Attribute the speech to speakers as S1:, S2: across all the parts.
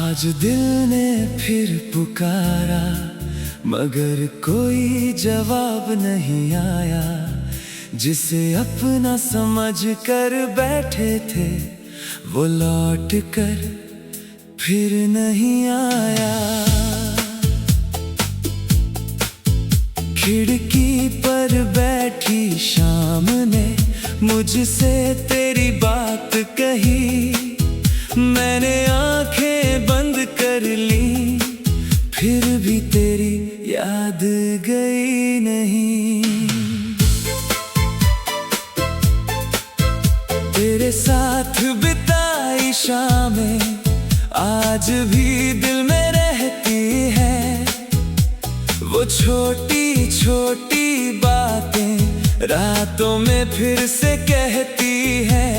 S1: आज दिल ने फिर पुकारा, मगर कोई जवाब नहीं आया। जिसे अपना समझ कर बैठे थे, वो लौट कर फिर नहीं आया। खिड़की पर बैठी शाम ने मुझसे तेरी बात कही। मैंने आंखें बंद कर ली, फिर भी तेरी याद गई नहीं। तेरे साथ बिताई शामें आज भी दिल में रहती है। वो छोटी छोटी बातें रातों में फिर से कहती है।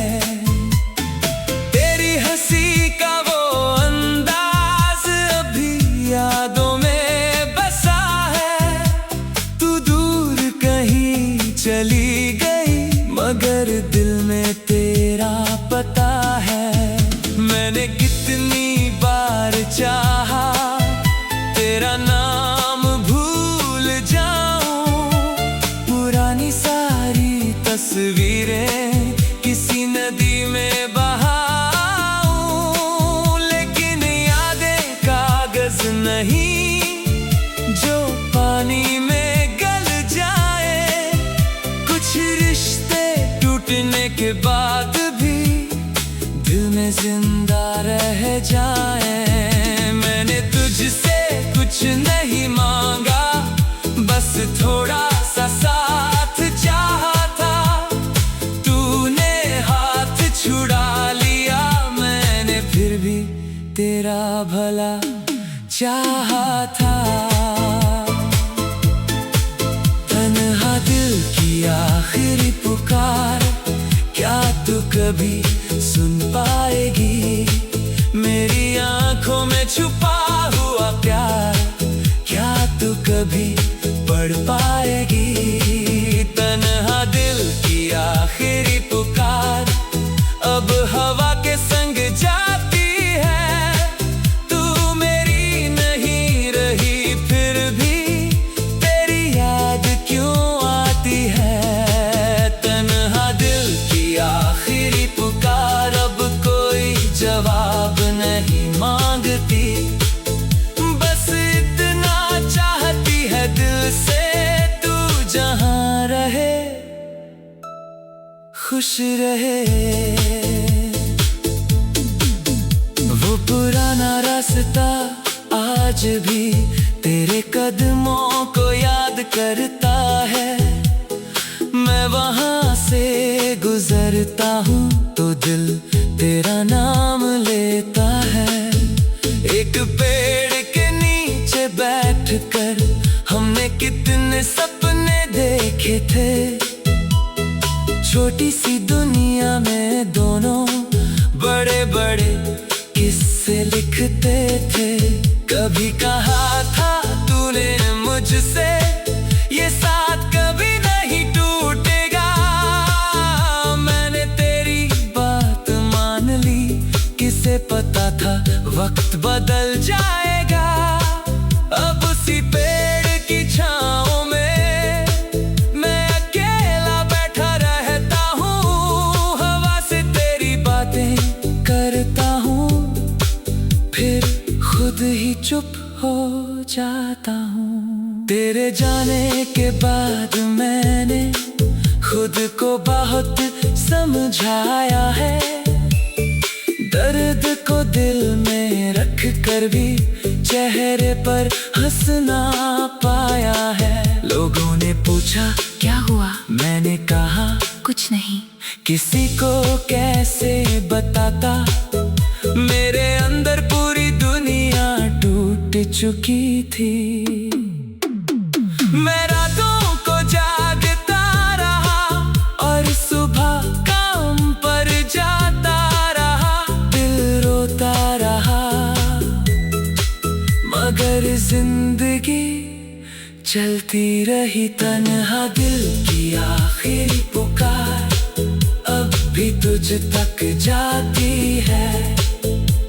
S1: तेरी हंसी का वो अंदाज अभी यादों में बसा है। तू दूर कहीं चली गई, मगर दिल में तेरा पता है। मैंने कितनी बार चाहा तेरा नाम भूल जाऊं। पुरानी सारी तस्वीरें किसी नदी में बहाऊं। लेकिन यादें कागज नहीं जो पानी में गल जाए। कुछ रिश्ते टूटने के बाद भी दिल में जिंदा रह जाए। मैंने तुझसे कुछ नहीं मांगा, बस थोड़ा सा साथ चाहा था। तूने हाथ छुड़ा लिया, मैंने फिर भी तेरा भला चाहा था। तन्हा दिल की आखिरी पुकार, क्या तू कभी सुन पाएगी? मेरी आंखों में छुपा हुआ प्यार, क्या तू कभी पढ़ पाएगी? तन्हा दिल की आखिरी पुकार अब हवा के संग जाती है। तू मेरी नहीं रही, फिर भी तेरी याद क्यों आती है? तन्हा दिल की आखिरी पुकार अब कोई जवाब नहीं मांगती। बस इतना चाहती है दिल से, तू जहां रहे खुश रहे। वो पुराना रास्ता आज भी तेरे कदमों को याद करता है। मैं वहां से गुजरता हूँ तो दिल तेरा नाम लेता है। एक पेड़ के नीचे बैठकर हमने कितने सपने देखे थे। छोटी सी दुनिया में दोनों बड़े बड़े किस्से लिखते थे। कभी कहा था तूने मुझसे, ये साथ कभी नहीं टूटेगा। मैंने तेरी बात मान ली, किसे पता था वक्त बदल जाएगा। अब उसी पेड़ की छांव में मैं अकेला बैठा रहता हूँ। हवा से तेरी बातें करता हूँ, फिर खुद ही चुप हो जाता हूँ। तेरे जाने के बाद मैंने खुद को बहुत समझाया है। दर्द को दिल में रख कर भी चेहरे पर हंसना पाया है। लोगों ने पूछा
S2: क्या हुआ?
S1: मैंने कहा
S2: कुछ नहीं।
S1: किसी को कैसे बताता, मेरे अंदर पूरी दुनिया टूट चुकी थी। मैं रातों को जागता रहा और सुबह काम पर जाता रहा। दिल रोता रहा, मगर जिंदगी चलती रही। तन्हा दिल की आखिरी पुकार अब भी तुझ तक जाती है।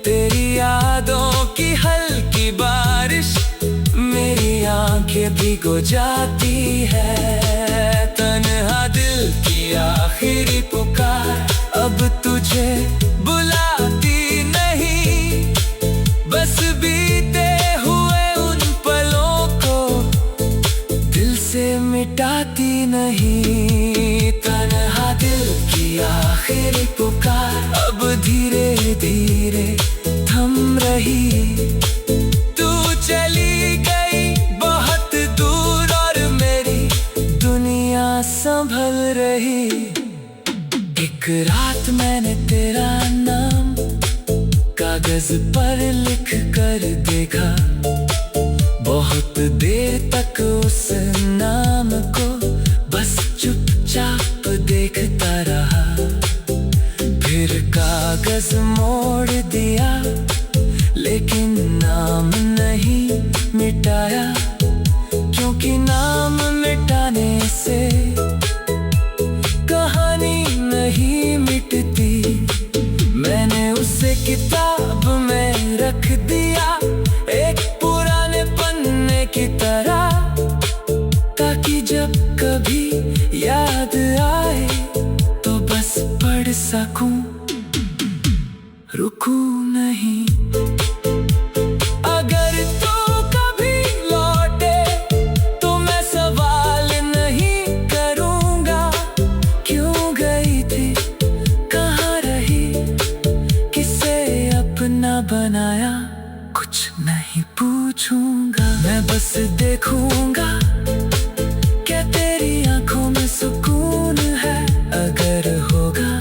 S1: तेरी यादों भिगो जाती है। तन्हा दिल की आखिरी पुकार अब तुझे बुलाती नहीं, बस बीते हुए उन पलों को दिल से मिटाती नहीं। तन्हा दिल की आखिरी पुकार अब धीरे धीरे थम रही। तू चली गई बहुत दूर और मेरी दुनिया संभल रही। एक रात मैंने तेरा नाम कागज पर लिख कर देखा, बहुत देर तक उस नाम को बस चुपचाप देखता रहा। फिर कागज मोड़ दिया लेकिन नाम नहीं मिटाया, क्योंकि नाम मिटाने से कहानी नहीं मिटती। मैंने उसे किताब में रख दिया एक पुराने पन्ने की तरह, ताकि जब कभी याद आए तो बस पढ़ सकूं, रुकूं नहीं। अगर तू कभी लौटे तो मैं सवाल नहीं करूंगा, क्यों गई थी, कहाँ रही, किसे अपना बनाया, कुछ नहीं पूछूंगा। मैं बस देखूंगा क्या तेरी आंखों में सुकून है। अगर होगा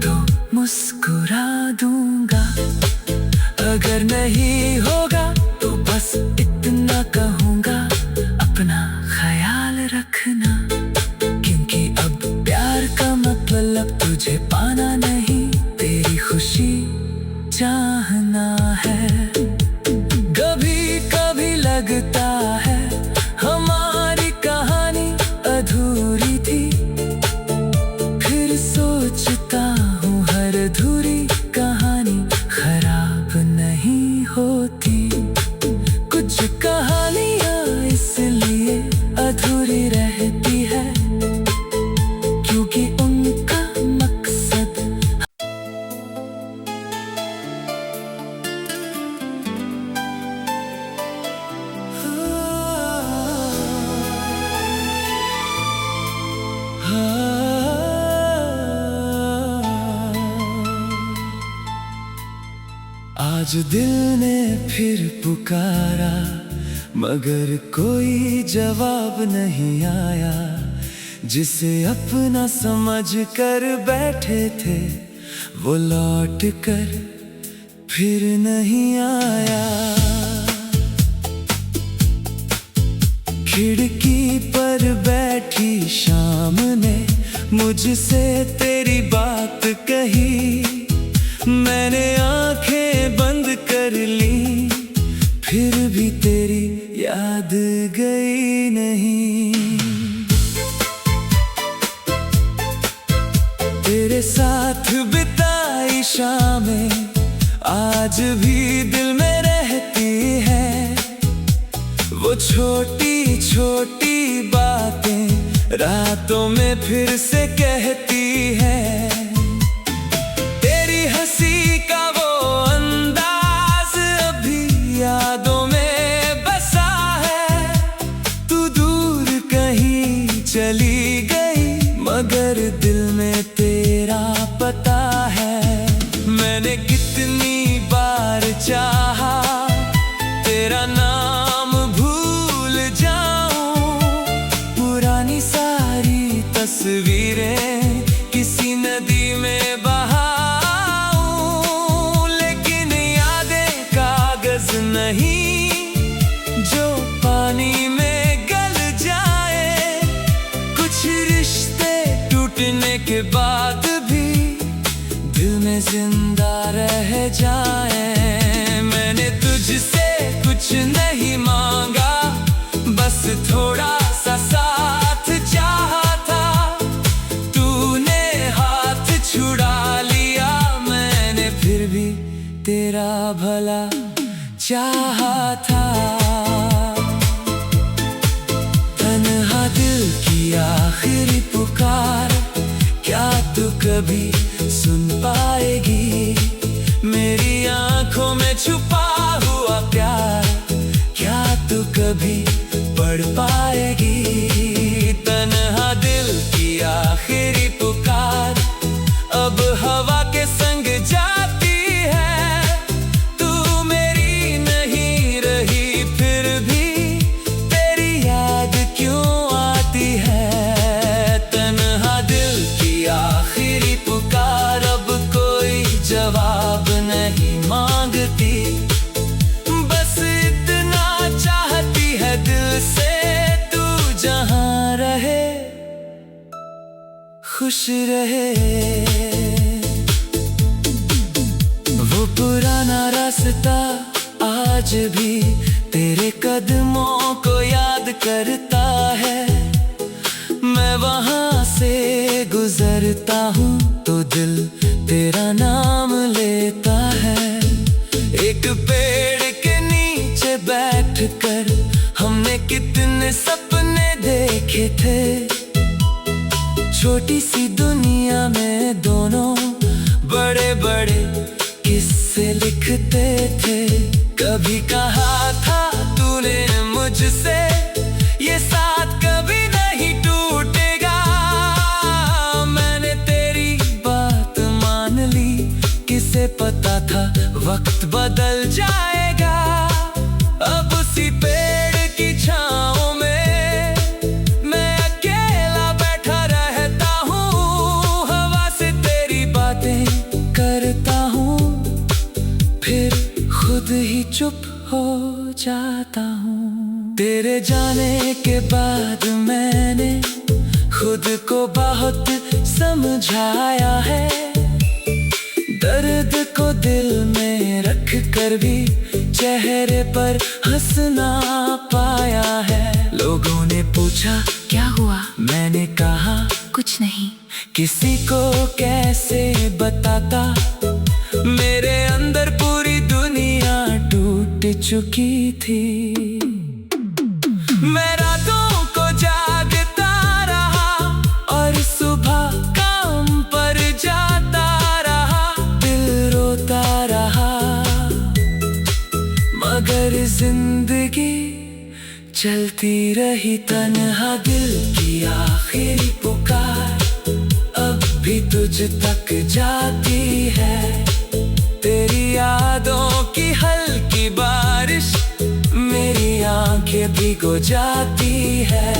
S1: तो मुस्कुरा दूंगा, अगर नहीं होगा तो बस इतना कहूंगा, अपना ख्याल रखना। क्योंकि अब प्यार का मतलब तुझे पाना नहीं, तेरी खुशी चाहना है। कभी कभी लगता है हमारी कहानी अधूरी थी, फिर सोचता हूँ हर अधूरी कहानी खराब नहीं होती। कुछ कहानियाँ इसलिए अधूरी रहती है क्योंकि उनका मकसद आज दिल ने फिर पुकारा मगर कोई जवाब नहीं आया। जिसे अपना समझ कर बैठे थे वो लौट कर फिर नहीं आया। खिड़की पर बैठी शाम ने मुझसे तेरी बात कही, मैंने आंखें बंद कर ली, फिर भी तेरी याद गई नहीं। तेरे साथ बिताई शामें आज भी दिल में रहती है, वो छोटी छोटी बातें रातों में फिर से कहती है। तेरी हंसी का वो अंदाज अभी यादों में बसा है। तू दूर कहीं चली गई मगर दिल में तेरा पता है। मैंने कितनी बार चाहा तेरा नाम भूल जाऊं, पुरानी सारी तस्वीरें किसी नदी में बहाऊं, लेकिन यादें कागज नहीं जो पानी में गल जाए। कुछ रिश्ते टूटने के बाद भी दिल में जिंदा रह जाए। मैंने तुझसे कुछ नहीं मांगा, बस थोड़ा सा साथ चाहा था। तूने हाथ छुड़ा लिया, मैंने फिर भी तेरा भला चाहा था। कभी सुन पाएगी मेरी आंखों में छुपा हुआ प्यार? क्या तू कभी पढ़ पाएगी तन्हा दिल की आखिरी पुकार? अब हवा के संग जाती है, तू मेरी नहीं रही, फिर भी तेरी याद क्यों आती है? तन्हा दिल की आखिरी पुकार अब कोई जवाब नहीं मांगती, बस इतना चाहती है दिल से तू जहां रहे खुश रहे। वो पुराना रास्ता आज भी तेरे कदमों को याद करता है। मैं वहां से गुजरता हूँ तो दिल तेरा नाम लेता है। एक पेड़ के नीचे बैठकर हमने कितने सपने देखे थे, छोटी सी दुनिया में दोनों बड़े बड़े किस्से लिखते थे। कभी कहा था तूने मुझसे ये साथ कभी नहीं टूटेगा, मैंने तेरी बात मान ली, किसे पता था वक्त बदल जाएगा। अब उसी पेड़ की छाँव में मैं अकेला बैठा रहता हूँ, हवा से तेरी बातें करता हूँ, फिर खुद ही चुप हो जाता हूँ। तेरे जाने के बाद मैंने खुद को बहुत समझाया है, दर्द को दिल में रख कर भी चेहरे पर हंसना पाया है। लोगों ने पूछा
S2: क्या हुआ?
S1: मैंने कहा
S2: कुछ नहीं।
S1: किसी को कैसे बताता, मेरे अंदर पूरी दुनिया टूट चुकी थी। मैं रातों को जागता रहा और सुबह काम पर जाता रहा, दिल रोता रहा, मगर जिंदगी चलती रही। तन्हा दिल की आखिरी पुकार अब भी तुझ तक जाती है, तेरी यादों की हल्की बारिश मेरी आंखें भिगो जाती है।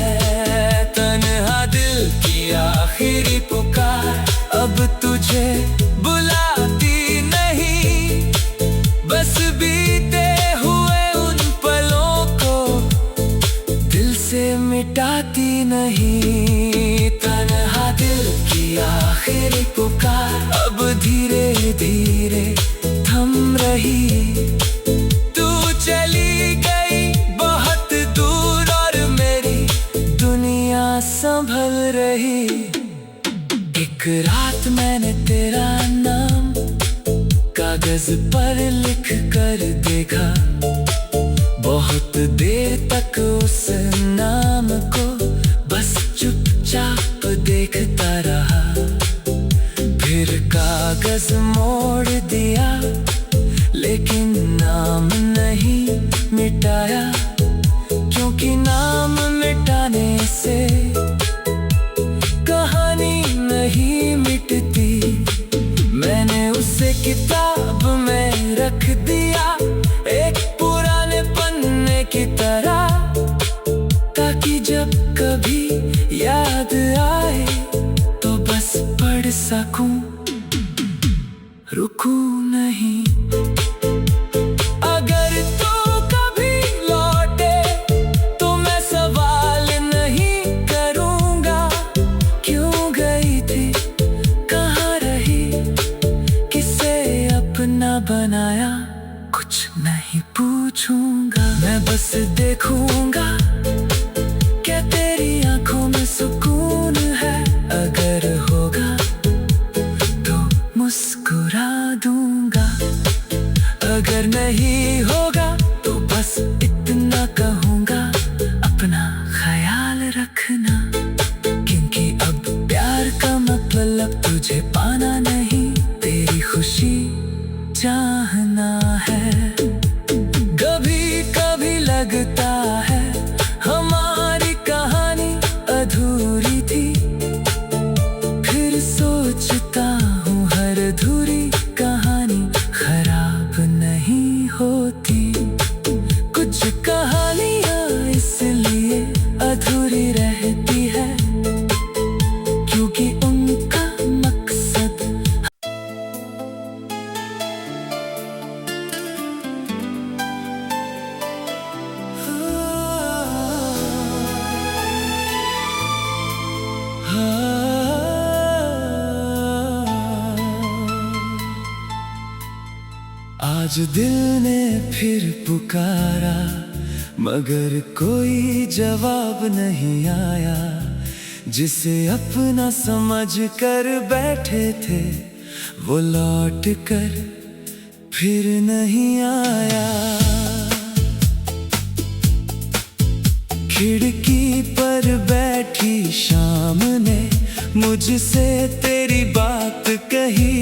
S1: तन्हा दिल की आखिरी पुकार अब तुझे बुलाती नहीं, बस बीते हुए उन पलों को दिल से मिटाती नहीं। तन्हा दिल की आखिरी पुकार अब धीरे धीरे थम रही, तू चली गई बहुत दूर और मेरी दुनिया संभल रही। एक रात मैंने तेरा नाम कागज पर लिख कर देखा, बहुत देर तक उस नाम को बस चुपचाप देखता रहा, फिर कागज मोड़ दिया लेकिन नाम नहीं मिटाया, क्योंकि नाम मिटाने से कहानी नहीं मिटती। मैंने उसे किताब में रख दिया एक पुराने पन्ने की तरह, ताकि जब कभी याद आए तो बस पढ़ सकूं, रुकूं नहीं। अगर तू कभी लौटे तो मैं सवाल नहीं करूंगा, क्यों गई थी, कहाँ रही, किसे अपना बनाया, कुछ नहीं पूछूंगा। मैं बस देखूंगा क्या तेरी आंखों में सुकून है, अगर होगा तो मुस्कुरा दूंगा, अगर नहीं होगा तो बस इतना कहूंगा, अपना ख्याल रखना, क्योंकि अब प्यार का मतलब तुझे पाना खुशी चाहना है। कभी कभी लगता है हमारी कहानी अधूरी थी, फिर सोचता हूँ हर अधूरी कहानी खराब नहीं होती। कुछ कहानियाँ इसलिए अधूरी रहती है क्योंकि उनका मकसद आज दिल ने फिर पुकारा मगर कोई जवाब नहीं आया। जिसे अपना समझ कर बैठे थे वो लौट कर फिर नहीं आया। खिड़की पर बैठी शाम ने मुझसे तेरी बात कही।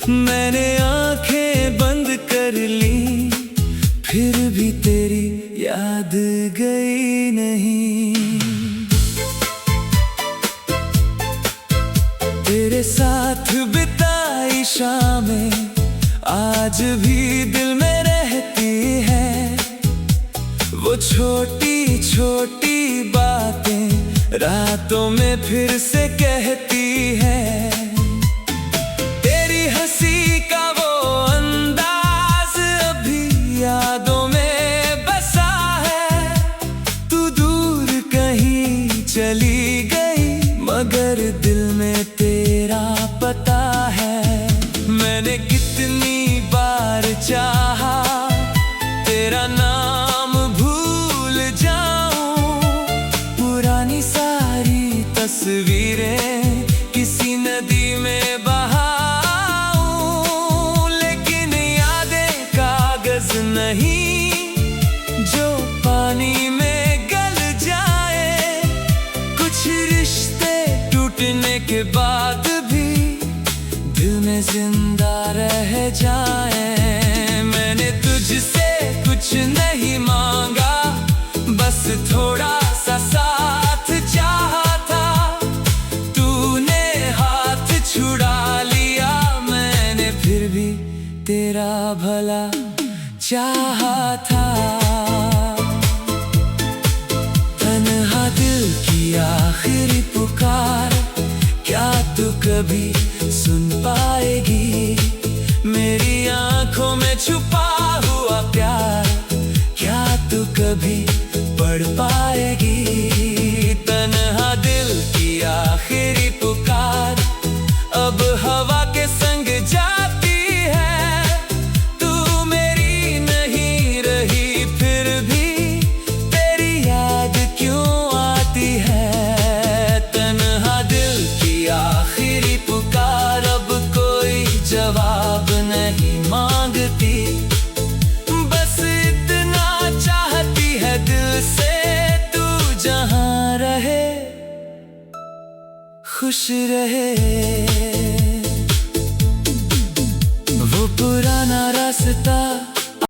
S1: मैंने आंखें बंद कर ली फिर भी तेरी याद गई नहीं। तेरे साथ बिताई शामें आज भी दिल में रहती है। वो छोटी छोटी बातें रातों में फिर से कहती है। तेरी हंसी का वो अंदाज अभी यादों में बसा है। तू दूर कहीं चली गई मगर दिल में तेरा पता है। मैंने कितनी बार चाहा तेरा नाम भूल जाऊं। पुरानी सारी तस्वीरें किसी नदी में बहाऊं, लेकिन यादें कागज नहीं जो पानी में गल जाए। कुछ रिश्ते टूटने के बाद भी दिल में जिंदा रह जाए। मैंने तुझसे कुछ नहीं मांगा, बस थोड़ा सा साथ चाहा था। तूने हाथ छुड़ा लिया, मैंने फिर भी तेरा भला चाहा था। तन्हा दिल की आखिरी पुकार क्या तू कभी सुन पाएगी? मेरी आंखों में छुपा हुआ प्यार क्या तू कभी पढ़ पाएगी? तन्हा दिल की आखिरी पुकार अब हवा के संग जाती है। तू मेरी नहीं रही फिर भी तेरी याद क्यों आती है? तन्हा दिल की आखिरी पुकार अब कोई जवाब नहीं मांगती। बस इतना चाहती है दिल से तू जहां रहे खुश रहे। वो पुराना रास्ता